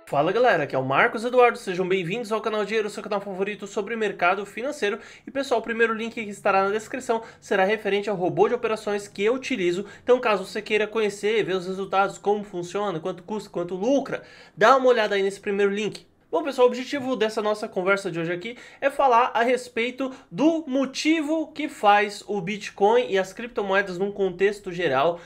Fala galera, aqui é o Marcos Eduardo, sejam bem-vindos ao canal Dinheiro, seu canal favorito sobre mercado financeiro. E pessoal, o primeiro link que estará na descrição será referente ao robô de operações que eu utilizo. Então caso você queira conhecer, ver os resultados, como funciona, quanto custa, quanto lucra, dá uma olhada aí nesse primeiro link. Bom pessoal, o objetivo dessa nossa conversa de hoje aqui é falar a respeito do motivo que faz o Bitcoin e as criptomoedas num contexto geral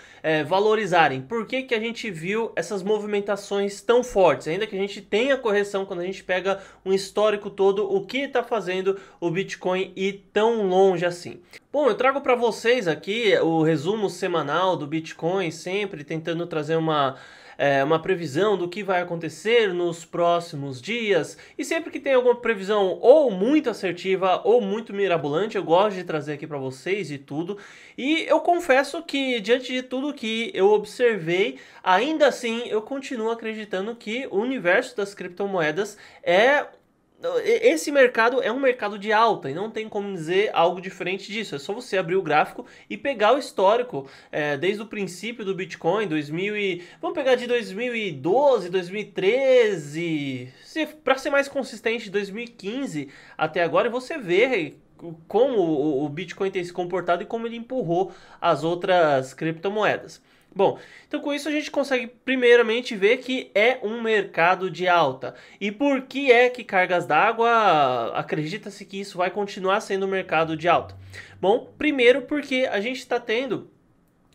valorizarem. Por que que a gente viu essas movimentações tão fortes? Ainda que a gente tenha correção quando a gente pega um histórico todo, o que está fazendo o Bitcoin ir tão longe assim? Bom, eu trago para vocês aqui o resumo semanal do Bitcoin, sempre tentando trazer uma previsão do que vai acontecer nos próximos dias. E sempre que tem alguma previsão ou muito assertiva ou muito mirabolante, eu gosto de trazer aqui para vocês e tudo. E eu confesso que, diante de tudo que eu observei, ainda assim eu continuo acreditando que o universo das criptomoedas esse mercado é um mercado de alta e não tem como dizer algo diferente disso. É só você abrir o gráfico e pegar o histórico desde o princípio do Bitcoin, vamos pegar de 2012, 2013, para ser mais consistente, 2015 até agora, e você vê como o Bitcoin tem se comportado e como ele empurrou as outras criptomoedas. Bom, então com isso a gente consegue primeiramente ver que é um mercado de alta. E por que é que cargas d'água acredita-se que isso vai continuar sendo um mercado de alta? Bom, primeiro porque a gente está tendo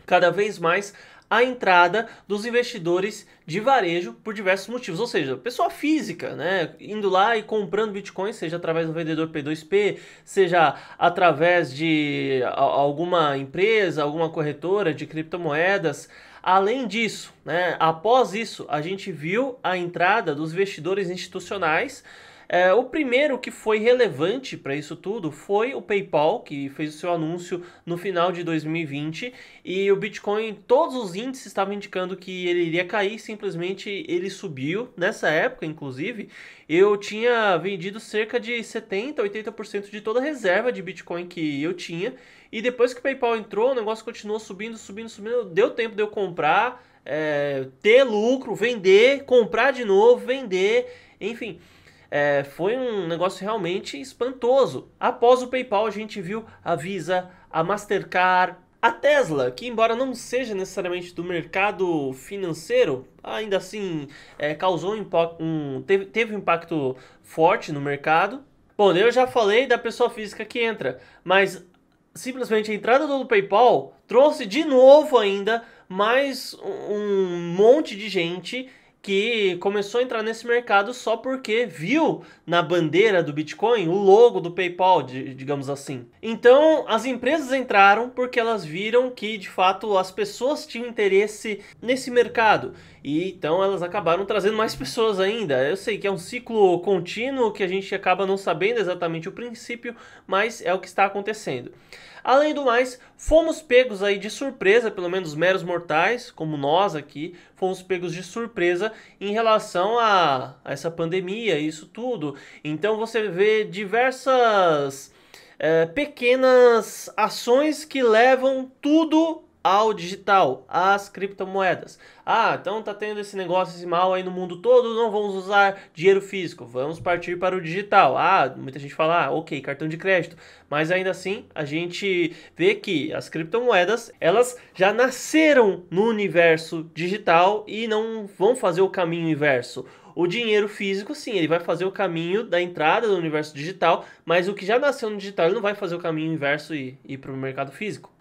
cada vez mais a entrada dos investidores de varejo por diversos motivos, ou seja, pessoa física, né, indo lá e comprando Bitcoin, seja através do vendedor P2P, seja através de alguma empresa, alguma corretora de criptomoedas. Além disso, né, após isso, a gente viu a entrada dos investidores institucionais. O primeiro que foi relevante para isso tudo foi o PayPal, que fez o seu anúncio no final de 2020, e o Bitcoin, todos os índices estavam indicando que ele iria cair, simplesmente ele subiu. Nessa época, inclusive, eu tinha vendido cerca de 70, 80% de toda a reserva de Bitcoin que eu tinha, e depois que o PayPal entrou, o negócio continuou subindo, subindo, subindo, deu tempo de eu comprar, ter lucro, vender, comprar de novo, vender, enfim. Foi um negócio realmente espantoso. Após o PayPal, a gente viu a Visa, a Mastercard, a Tesla, que embora não seja necessariamente do mercado financeiro, ainda assim causou teve um impacto forte no mercado. Bom, eu já falei da pessoa física que entra, mas simplesmente a entrada do PayPal trouxe de novo ainda mais um monte de gente que começou a entrar nesse mercado só porque viu na bandeira do Bitcoin o logo do PayPal, digamos assim. Então, as empresas entraram porque elas viram que, de fato, as pessoas tinham interesse nesse mercado. E então elas acabaram trazendo mais pessoas ainda. Eu sei que é um ciclo contínuo que a gente acaba não sabendo exatamente o princípio, mas é o que está acontecendo. Além do mais, fomos pegos aí de surpresa, pelo menos meros mortais, como nós aqui, fomos pegos de surpresa em relação a essa pandemia, isso tudo. Então você vê diversas pequenas ações que levam tudo ao digital, às criptomoedas. Então tá tendo esse negócio, esse mal aí no mundo todo, não vamos usar dinheiro físico, vamos partir para o digital. Muita gente fala, ok, cartão de crédito, mas ainda assim a gente vê que as criptomoedas, elas já nasceram no universo digital e não vão fazer o caminho inverso. O dinheiro físico, sim, ele vai fazer o caminho da entrada do universo digital, mas o que já nasceu no digital, ele não vai fazer o caminho inverso e ir para o mercado físico.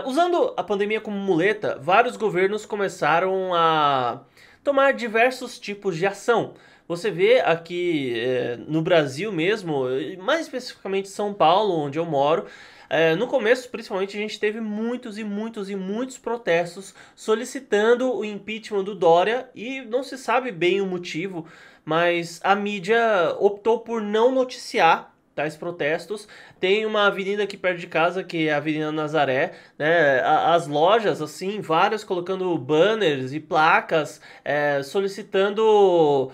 Usando a pandemia como muleta, vários governos começaram a tomar diversos tipos de ação. Você vê aqui no Brasil mesmo, mais especificamente São Paulo, onde eu moro, no começo, principalmente, a gente teve muitos e muitos e muitos protestos solicitando o impeachment do Dória e não se sabe bem o motivo, mas a mídia optou por não noticiar tais protestos. Tem uma avenida aqui perto de casa, que é a Avenida Nazaré, né? As lojas, assim, várias colocando banners e placas, solicitando,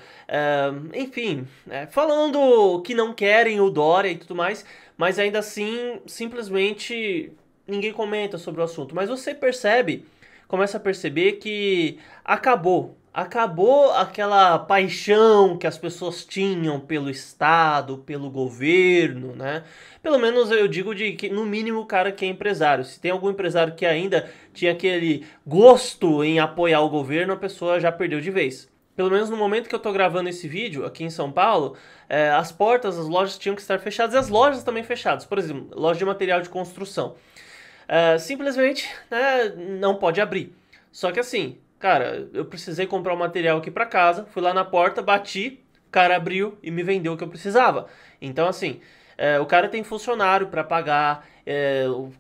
enfim, falando que não querem o Dória e tudo mais, mas ainda assim, simplesmente ninguém comenta sobre o assunto. Mas você começa a perceber que acabou. acabou aquela paixão que as pessoas tinham pelo Estado, pelo governo, né? Pelo menos eu digo de que, no mínimo, o cara que é empresário. Se tem algum empresário que ainda tinha aquele gosto em apoiar o governo, a pessoa já perdeu de vez. Pelo menos no momento que eu tô gravando esse vídeo, aqui em São Paulo, as portas, as lojas tinham que estar fechadas e as lojas também fechadas. Por exemplo, loja de material de construção. Simplesmente, né, não pode abrir. Só que assim, cara, eu precisei comprar um material aqui pra casa, fui lá na porta, bati, o cara abriu e me vendeu o que eu precisava. Então assim, o cara tem funcionário pra pagar,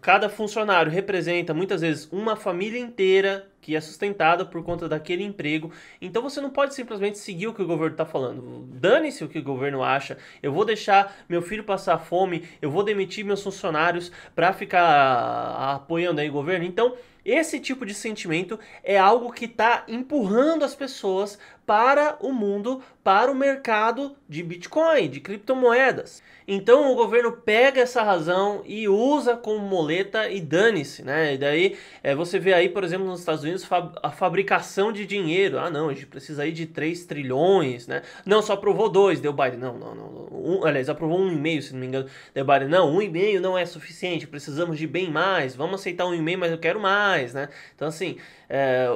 cada funcionário representa muitas vezes uma família inteira que é sustentada por conta daquele emprego. Então você não pode simplesmente seguir o que o governo está falando. Dane-se o que o governo acha. Eu vou deixar meu filho passar fome, eu vou demitir meus funcionários para ficar apoiando aí o governo. Então, esse tipo de sentimento é algo que está empurrando as pessoas para o mundo, para o mercado de Bitcoin, de criptomoedas. Então o governo pega essa razão e usa como muleta e dane-se, né? E daí você vê aí, por exemplo, nos Estados Unidos a fabricação de dinheiro. Ah, não, a gente precisa aí de 3 trilhões, né? Não, só aprovou 2, deu Biden. Não, não, não. Aliás, aprovou 1,5, se não me engano. Deu Biden. Não, 1,5 não é suficiente, precisamos de bem mais. Vamos aceitar 1,5, mas eu quero mais, né? Então, assim,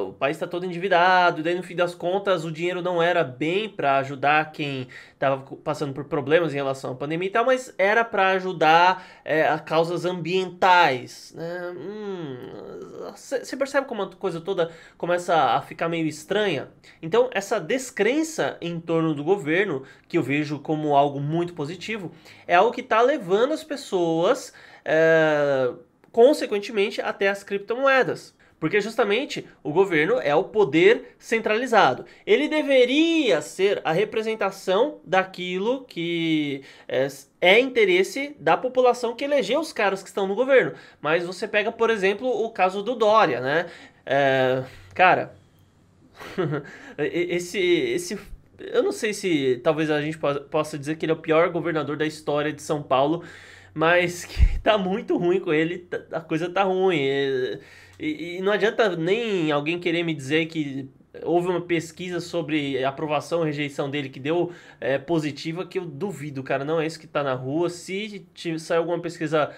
o país está todo endividado, e daí no fim das contas o dinheiro não era bem para ajudar quem estava passando por problemas em relação à pandemia e tal, mas era para ajudar a causas ambientais, né? Você percebe como a coisa toda começa a ficar meio estranha? Então, essa descrença em torno do governo, que eu vejo como algo muito positivo, é algo que está levando as pessoas, consequentemente, até as criptomoedas. Porque justamente o governo é o poder centralizado. Ele deveria ser a representação daquilo que é interesse da população que elegeu os caras que estão no governo. Mas você pega, por exemplo, o caso do Dória, né? Cara, esse eu não sei se talvez a gente possa dizer que ele é o pior governador da história de São Paulo, mas que tá muito ruim com ele, a coisa tá ruim. E não adianta nem alguém querer me dizer que houve uma pesquisa sobre aprovação ou rejeição dele que deu positiva, que eu duvido, cara. Não é isso que tá na rua. Se sair alguma pesquisa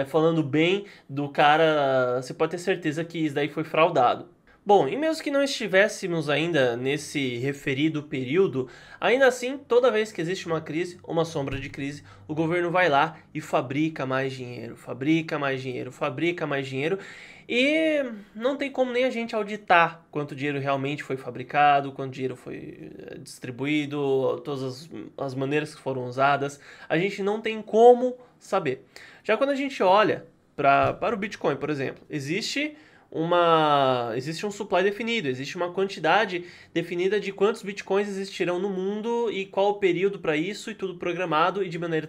falando bem do cara, você pode ter certeza que isso daí foi fraudado. Bom, e mesmo que não estivéssemos ainda nesse referido período, ainda assim, toda vez que existe uma crise, uma sombra de crise, o governo vai lá e fabrica mais dinheiro, fabrica mais dinheiro, fabrica mais dinheiro, e não tem como nem a gente auditar quanto dinheiro realmente foi fabricado, quanto dinheiro foi distribuído, todas as maneiras que foram usadas, a gente não tem como saber. Já quando a gente olha para o Bitcoin, por exemplo, existe um supply definido, existe uma quantidade definida de quantos bitcoins existirão no mundo e qual o período para isso, e tudo programado e de maneira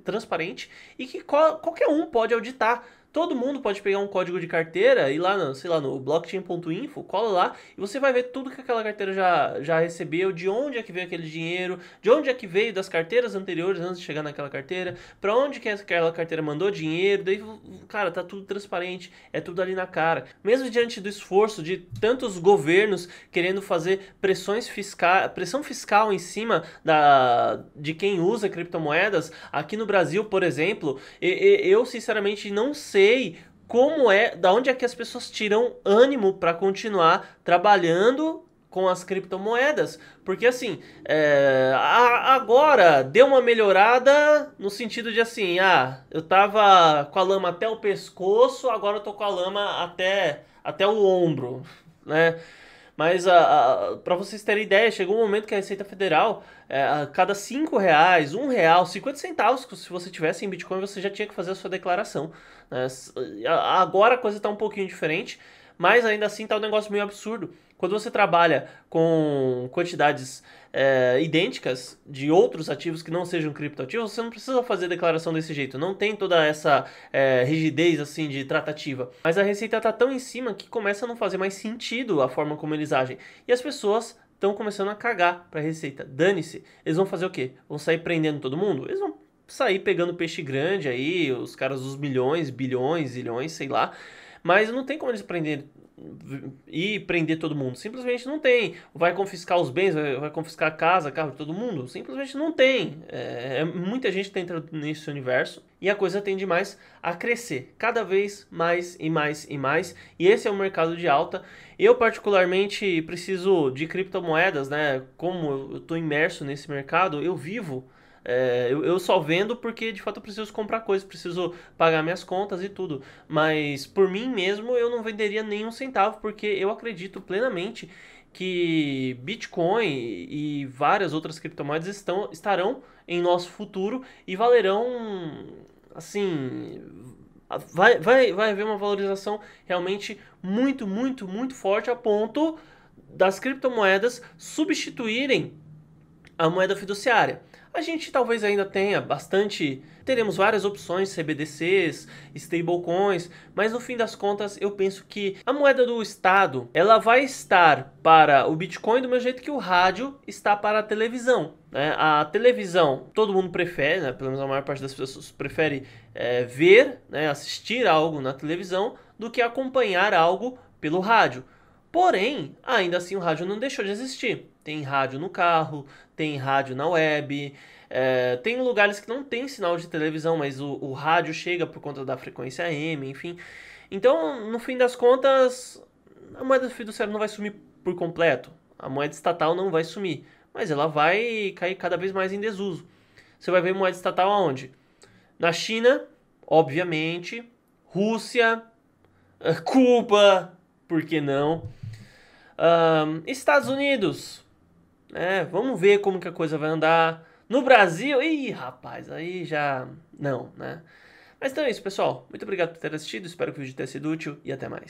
transparente, e que qualquer um pode auditar. Todo mundo pode pegar um código de carteira e ir lá no, sei lá, no blockchain.info, cola lá e você vai ver tudo que aquela carteira já recebeu, de onde é que veio aquele dinheiro, de onde é que veio das carteiras anteriores antes de chegar naquela carteira, para onde que aquela carteira mandou dinheiro, daí, cara, tá tudo transparente, é tudo ali na cara. Mesmo diante do esforço de tantos governos querendo fazer pressão fiscal em cima de quem usa criptomoedas, aqui no Brasil, por exemplo, eu sinceramente não sei da onde é que as pessoas tiram ânimo para continuar trabalhando com as criptomoedas, porque assim, agora deu uma melhorada no sentido de assim, eu tava com a lama até o pescoço, agora eu tô com a lama até o ombro, né? Mas para vocês terem ideia, chegou um momento que a Receita Federal, a cada R$ 5, R$ 1, 50 centavos, se você tivesse em Bitcoin, você já tinha que fazer a sua declaração, né? Agora a coisa está um pouquinho diferente, mas ainda assim está um negócio meio absurdo. Quando você trabalha com quantidades idênticas de outros ativos que não sejam criptoativos, você não precisa fazer declaração desse jeito. Não tem toda essa rigidez assim de tratativa. Mas a Receita está tão em cima que começa a não fazer mais sentido a forma como eles agem. E as pessoas estão começando a cagar para a Receita. Dane-se. Eles vão fazer o quê? Vão sair prendendo todo mundo? Eles vão sair pegando peixe grande aí, os caras dos milhões, bilhões, zilhões, sei lá. mas não tem como eles prender todo mundo. Simplesmente não tem. Vai confiscar os bens, vai confiscar a casa, carro de todo mundo? Simplesmente não tem. Muita gente está entrando nesse universo e a coisa tende mais a crescer. Cada vez mais e mais e mais. E esse é um mercado de alta. Eu particularmente preciso de criptomoedas, né? Como eu estou imerso nesse mercado, eu vivo. Eu só vendo porque de fato eu preciso comprar coisas, preciso pagar minhas contas e tudo. Mas por mim mesmo eu não venderia nenhum centavo, porque eu acredito plenamente que Bitcoin e várias outras criptomoedas estarão em nosso futuro e valerão, assim, vai haver uma valorização realmente muito, muito, muito forte a ponto das criptomoedas substituírem a moeda fiduciária. A gente talvez ainda teremos várias opções, CBDCs, stablecoins, mas no fim das contas eu penso que a moeda do Estado, ela vai estar para o Bitcoin do mesmo jeito que o rádio está para a televisão, né? A televisão, todo mundo prefere, né? Pelo menos a maior parte das pessoas prefere ver, né? Assistir algo na televisão do que acompanhar algo pelo rádio. Porém, ainda assim o rádio não deixou de existir. Tem rádio no carro, tem rádio na web, tem lugares que não tem sinal de televisão, mas o rádio chega por conta da frequência AM, enfim. Então, no fim das contas, a moeda fiduciária não vai sumir por completo. A moeda estatal não vai sumir, mas ela vai cair cada vez mais em desuso. Você vai ver moeda estatal aonde? Na China, obviamente, Rússia, Cuba, por que não? Estados Unidos, vamos ver como que a coisa vai andar. No Brasil, ih, rapaz, aí já não, né? Mas então é isso, pessoal. Muito obrigado por ter assistido, espero que o vídeo tenha sido útil e até mais.